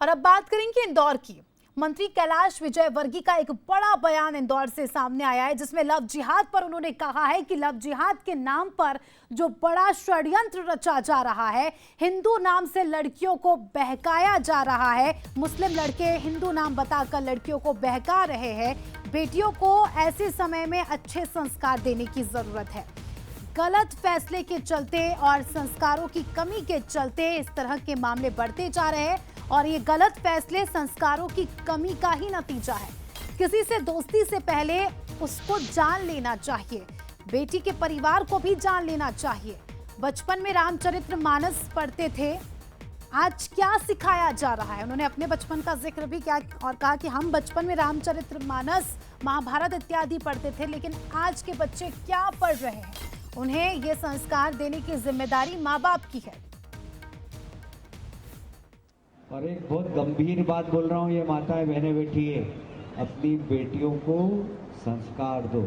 और अब बात करेंगे इंदौर की। मंत्री कैलाश विजयवर्गीय का एक बड़ा बयान इंदौर से सामने आया है, जिसमें लव जिहाद पर उन्होंने कहा है कि लव जिहाद के नाम पर जो बड़ा षड्यंत्र रचा जा रहा है, हिंदू नाम से लड़कियों को बहकाया जा रहा है, मुस्लिम लड़के हिंदू नाम बताकर लड़कियों को बहका रहे हैं। बेटियों को ऐसे समय में अच्छे संस्कार देने की जरूरत है। गलत फैसले के चलते और संस्कारों की कमी के चलते इस तरह के मामले बढ़ते जा रहे हैं और ये गलत फैसले संस्कारों की कमी का ही नतीजा है। किसी से दोस्ती से पहले उसको जान लेना चाहिए, बेटी के परिवार को भी जान लेना चाहिए। बचपन में रामचरितमानस पढ़ते थे, आज क्या सिखाया जा रहा है? उन्होंने अपने बचपन का जिक्र भी किया और कहा कि हम बचपन में रामचरितमानस, महाभारत इत्यादि पढ़ते थे, लेकिन आज के बच्चे क्या पढ़ रहे हैं? उन्हें ये संस्कार देने की जिम्मेदारी माँ बाप की है। और एक बहुत गंभीर बात बोल रहा हूं, ये माताएं बहनें बैठी है, अपनी बेटियों को संस्कार दो।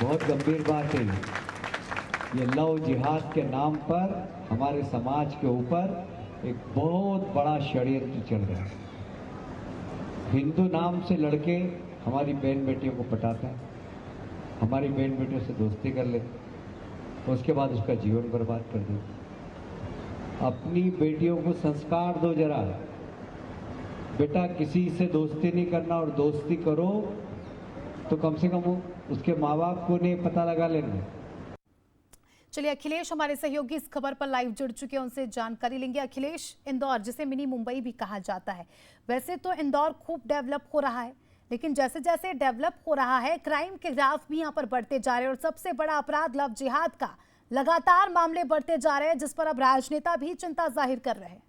बहुत गंभीर बात है। ये लव जिहाद के नाम पर हमारे समाज के ऊपर एक बहुत बड़ा षड्यंत्र चल रहा है। हिंदू नाम से लड़के हमारी बहन बेटियों को पटाते हैं, हमारी बहन बेटियों से दोस्ती कर लेते, उसके बाद उसका जीवन बर्बाद कर देते। अपनी बेटियों को संस्कार दो जरा। बेटा, किसी से दोस्ती नहीं करना, और दोस्ती करो तो कम से कम उसके माँ बाप को नहीं पता लगा लेना। चलिए, अखिलेश हमारे सहयोगी इस खबर पर लाइव जुड़ चुके हैं, उनसे जानकारी लेंगे। अखिलेश, इंदौर जिसे मिनी मुंबई भी कहा जाता है, वैसे तो इंदौर खूब डेवलप हो रहा है, लेकिन जैसे जैसे डेवलप हो रहा है क्राइम के ग्राफ भी यहाँ पर बढ़ते जा रहे हैं और सबसे बड़ा अपराध लव जिहाद का लगातार मामले बढ़ते जा रहे हैं, जिस पर अब राजनेता भी चिंता जाहिर कर रहे हैं।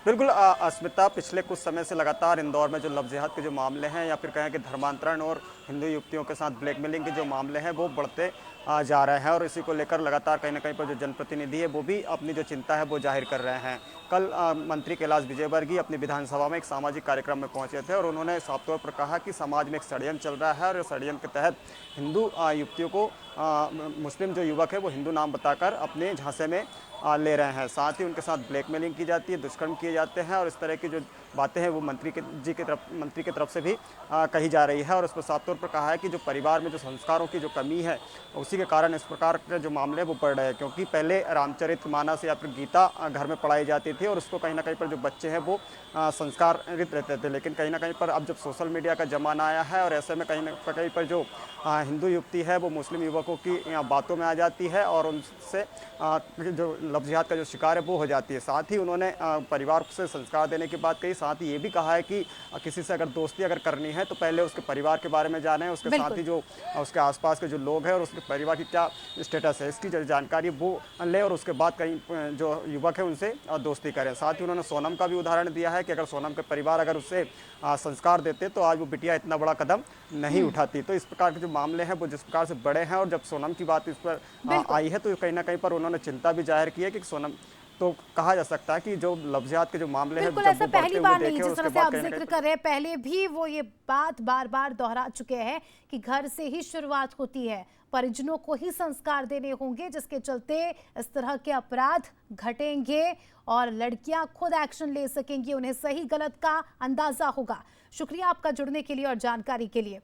बिल्कुल अस्मिता, पिछले कुछ समय से लगातार इंदौर में जो लव जिहाद के जो मामले हैं या फिर कहें कि धर्मांतरण और हिंदू युवतियों के साथ ब्लैकमेलिंग के जो मामले हैं वो बढ़ते जा रहे हैं और इसी को लेकर लगातार कहीं ना कहीं पर जो जनप्रतिनिधि है वो भी अपनी जो चिंता है वो जाहिर कर रहे हैं। कल मंत्री कैलाश विजयवर्गीय अपनी विधानसभा में एक सामाजिक कार्यक्रम में पहुंचे थे और उन्होंने साफ तौर पर कहा कि समाज में एक षड्यंत्र चल रहा है और षड्यंत्र के तहत हिंदू युवतियों को मुस्लिम जो युवक है वो हिंदू नाम बताकर अपने झांसे में ले रहे हैं। साथ ही उनके साथ ब्लैकमेलिंग की जाती है, दुष्कर्म किए जाते हैं और इस तरह की जो बातें हैं वो मंत्री की तरफ से भी कही जा रही है और उस पर साफ तौर पर कहा है कि जो परिवार में जो संस्कारों की जो कमी है उसी के कारण इस प्रकार के जो मामले वो बढ़ रहे हैं। क्योंकि पहले रामचरितमानस या फिर गीता घर में पढ़ाई जाती थी और उसको कहीं ना कहीं पर जो बच्चे हैं वो संस्कारित रहते थे, लेकिन कहीं ना कहीं पर अब जब सोशल मीडिया का ज़माना आया है और ऐसे में कहीं ना कहीं पर जो हिंदू युवती है वो मुस्लिम युवकों की बातों में आ जाती है और उनसे जो लव जिहाद का जो शिकार है वो हो जाती है। साथ ही उन्होंने परिवार से संस्कार देने की बात कही, साथ ही ये भी कहा है कि किसी से अगर दोस्ती अगर करनी है तो पहले उसके परिवार के बारे में जाने, उसके साथ ही जो उसके आसपास के जो लोग हैं और उसके परिवार की क्या स्टेटस है इसकी जो जानकारी वो ले और उसके बाद कहीं जो युवक है उनसे दोस्ती करें। साथ ही उन्होंने सोनम का भी उदाहरण दिया है कि अगर सोनम के परिवार अगर उससे संस्कार देते तो आज वो बिटिया इतना बड़ा कदम नहीं उठाती। तो इस प्रकार के जो मामले हैं वो जिस प्रकार से बड़े हैं और जब सोनम की बात इस पर आई है तो कहीं ना कहीं पर उन्होंने चिंता भी जाहिर की है कि सोनम तो कहा जा सकता है कि जो लव जिहाद के जो मामले हैं ऐसा पहली बार नहीं, जिस तरह से आप जिक्र कर रहे हैं, पहले भी वो ये बात बार बार दोहरा चुके हैं कि घर से ही शुरुआत होती है, परिजनों को ही संस्कार देने होंगे, जिसके चलते इस तरह के अपराध घटेंगे और लड़कियां खुद एक्शन ले सकेंगी, उन्हें सही गलत का अंदाजा होगा। शुक्रिया आपका जुड़ने के लिए और जानकारी के लिए।